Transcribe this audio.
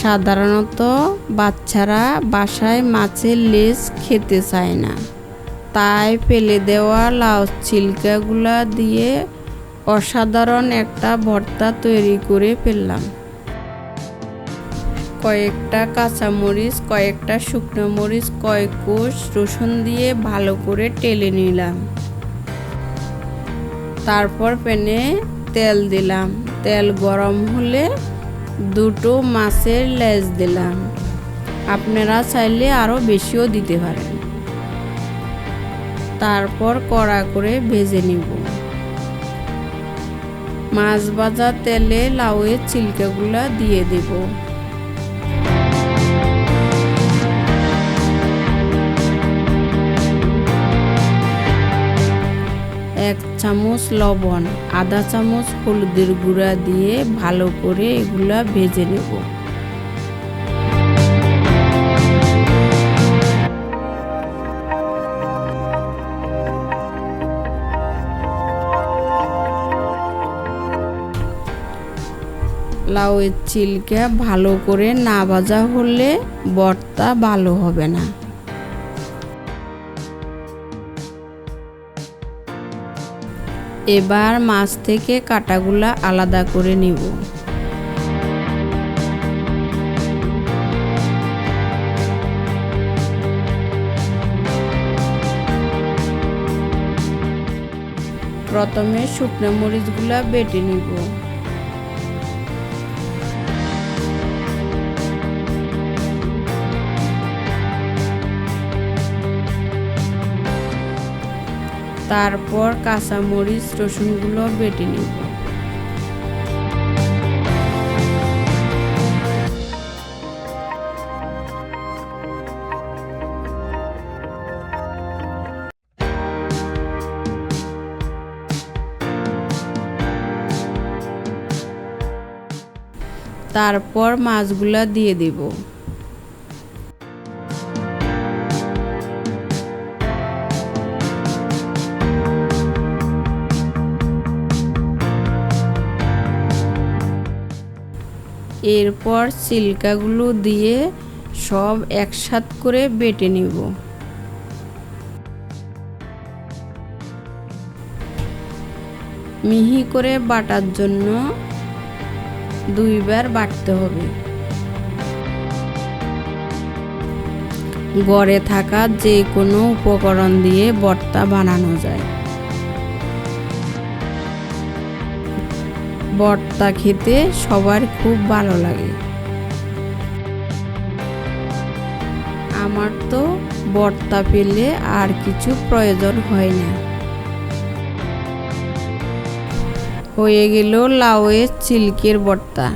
সাধারণত বাচ্চারা বাসায় মাছের লেজ খেতে চায় না, তাই ফেলে দেওয়া লাউ ছিলকাগুলা দিয়ে অসাধারণ একটা ভর্তা তৈরি করে ফেললাম। কয়েকটা কাঁচামরিচ, কয়েকটা শুকনো মরিচ, কয়েক কোষ রসুন দিয়ে ভালো করে টেলে নিলাম। তারপর প্যানে তেল দিলাম। তেল গরম হলে দুটো মাছের লেজ দিলাম। আপনারা চাইলে আরও বেশিও দিতে পারেন। তারপর কড়া করে ভেজে নিব। মাছ ভাজা তেলে লাউয়ের ছিলকাগুলা দিয়ে দেব। 1 চামচ লবণ, আধা চামচ হলুদের গুঁড়া দিয়ে ভালো করে এগুলা ভেজে নেব। লাউয়ের ছিলকা ভালো করে না ভাজা হলে ভর্তা ভালো হবে না। এবার মাছ থেকে কাঁটাগুলা আলাদা করে নিব। প্রথমে শুকনো মরিচগুলা বেটে নিব। তারপর কাঁচামরিচ রসুনগুলো বেটে নিব। তারপর মাছগুলা দিয়ে দিব। এরপর ছিলকাগুলো দিয়ে সব একসাথ করে বেটে নিব। মিহি করে বাটার জন্য 2 বার বাটতে হবে। ঘরে থাকা যে কোনো উপকরণ দিয়ে ভর্তা বানানো যায়। ভর্তা খেতে সবার খুব ভালো লাগে। আমার তো ভর্তা পেলে আর কিছু প্রয়োজন হয় না। হয়ে গেল লাউয়ের ছিলকের ভর্তা।